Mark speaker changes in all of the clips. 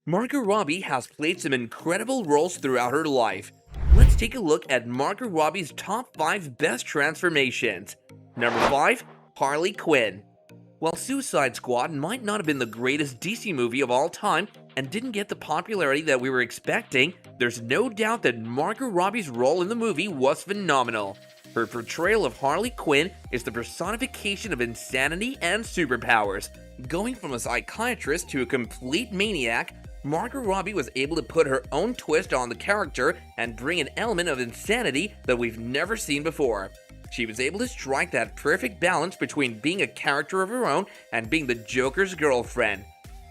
Speaker 1: Margot Robbie has played some incredible roles throughout her life. Let's take a look at Margot Robbie's top 5 best transformations. Number 5. Harley Quinn. While Suicide Squad might not have been the greatest DC movie of all time and didn't get the popularity that we were expecting, there's no doubt that Margot Robbie's role in the movie was phenomenal. Her portrayal of Harley Quinn is the personification of insanity and superpowers. Going from a psychiatrist to a complete maniac, Margot Robbie was able to put her own twist on the character and bring an element of insanity that we've never seen before. She was able to strike that perfect balance between being a character of her own and being the Joker's girlfriend.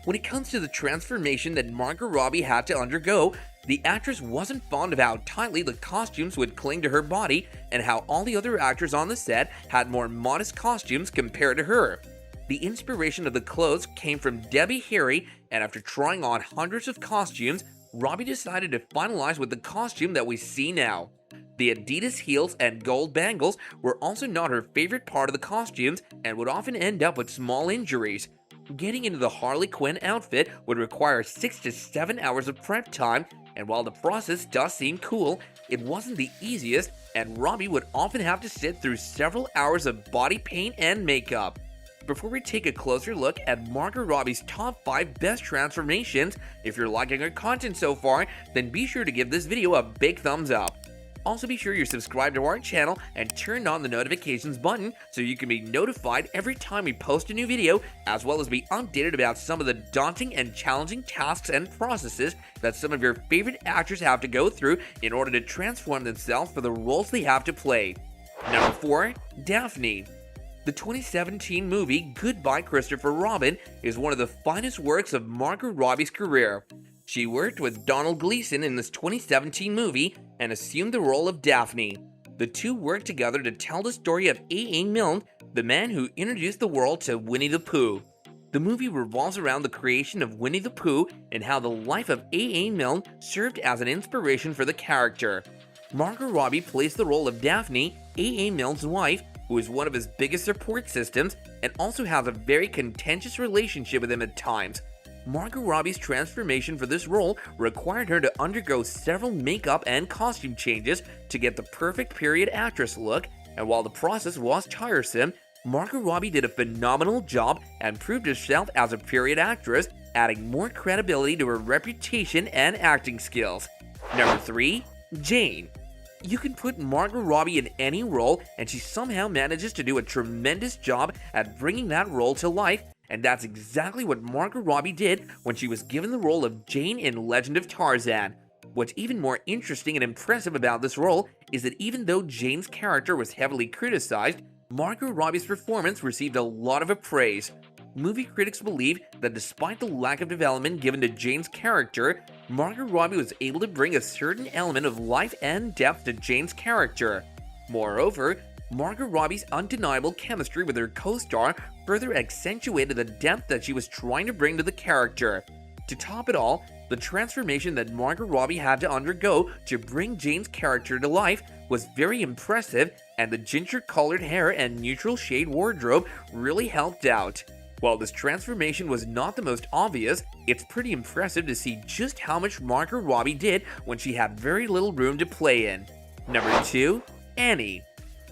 Speaker 1: When it comes to the transformation that Margot Robbie had to undergo, the actress wasn't fond of how tightly the costumes would cling to her body and how all the other actors on the set had more modest costumes compared to her. The inspiration of the clothes came from Debbie Harry, and after trying on hundreds of costumes, Robbie decided to finalize with the costume that we see now. The Adidas heels and gold bangles were also not her favorite part of the costumes and would often end up with small injuries. Getting into the Harley Quinn outfit would require 6 to 7 hours of prep time, and while the process does seem cool, it wasn't the easiest, and Robbie would often have to sit through several hours of body paint and makeup. Before we take a closer look at Margot Robbie's top 5 best transformations, if you're liking our content so far, then be sure to give this video a big thumbs up. Also be sure you're subscribed to our channel and turn on the notifications button so you can be notified every time we post a new video, as well as be updated about some of the daunting and challenging tasks and processes that some of your favorite actors have to go through in order to transform themselves for the roles they have to play. Number 4. Daphne. The 2017 movie Goodbye Christopher Robin is one of the finest works of Margot Robbie's career. She worked with Donald Gleason in this 2017 movie and assumed the role of Daphne. The two worked together to tell the story of A.A. Milne, the man who introduced the world to Winnie the Pooh. The movie revolves around the creation of Winnie the Pooh and how the life of A.A. Milne served as an inspiration for the character. Margot Robbie plays the role of Daphne, A.A. Milne's wife, who is one of his biggest support systems and also has a very contentious relationship with him at times. Margot Robbie's transformation for this role required her to undergo several makeup and costume changes to get the perfect period actress look, and while the process was tiresome, Margot Robbie did a phenomenal job and proved herself as a period actress, adding more credibility to her reputation and acting skills. Number 3. Jane. You can put Margot Robbie in any role, and she somehow manages to do a tremendous job at bringing that role to life, and that's exactly what Margot Robbie did when she was given the role of Jane in Legend of Tarzan. What's even more interesting and impressive about this role is that even though Jane's character was heavily criticized, Margot Robbie's performance received a lot of praise. Movie critics believe that despite the lack of development given to Jane's character, Margot Robbie was able to bring a certain element of life and depth to Jane's character. Moreover, Margot Robbie's undeniable chemistry with her co-star further accentuated the depth that she was trying to bring to the character. To top it all, the transformation that Margot Robbie had to undergo to bring Jane's character to life was very impressive, and the ginger-colored hair and neutral shade wardrobe really helped out. While this transformation was not the most obvious, it's pretty impressive to see just how much Margot Robbie did when she had very little room to play in. Number 2. Annie.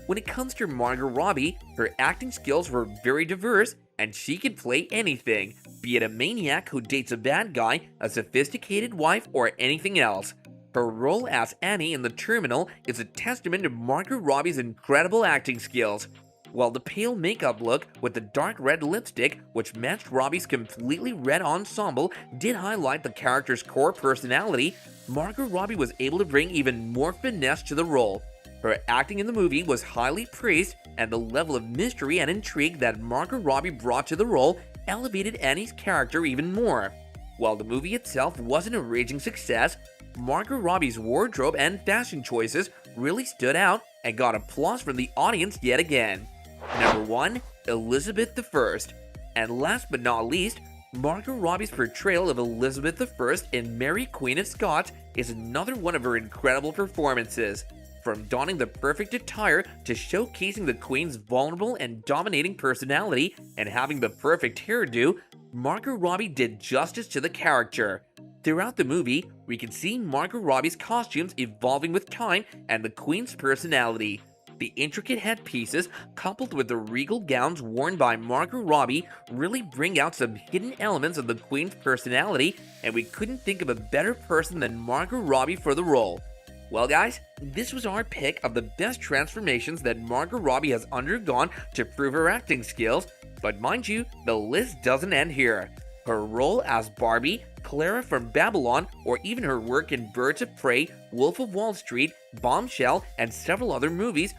Speaker 1: When it comes to Margot Robbie, her acting skills were very diverse, and she could play anything, be it a maniac who dates a bad guy, a sophisticated wife, or anything else. Her role as Annie in The Terminal is a testament to Margot Robbie's incredible acting skills. While the pale makeup look with the dark red lipstick, which matched Robbie's completely red ensemble, did highlight the character's core personality, Margot Robbie was able to bring even more finesse to the role. Her acting in the movie was highly praised, and the level of mystery and intrigue that Margot Robbie brought to the role elevated Annie's character even more. While the movie itself wasn't a raging success, Margot Robbie's wardrobe and fashion choices really stood out and got applause from the audience yet again. Number 1. Elizabeth I. And last but not least, Margot Robbie's portrayal of Elizabeth I in Mary Queen of Scots is another one of her incredible performances. From donning the perfect attire to showcasing the Queen's vulnerable and dominating personality and having the perfect hairdo, Margot Robbie did justice to the character. Throughout the movie, we can see Margot Robbie's costumes evolving with time and the Queen's personality. The intricate headpieces, coupled with the regal gowns worn by Margot Robbie, really bring out some hidden elements of the Queen's personality, and we couldn't think of a better person than Margot Robbie for the role. Well guys, this was our pick of the best transformations that Margot Robbie has undergone to prove her acting skills, but mind you, the list doesn't end here. Her role as Barbie, Clara from Babylon, or even her work in Birds of Prey, Wolf of Wall Street, Bombshell, and several other movies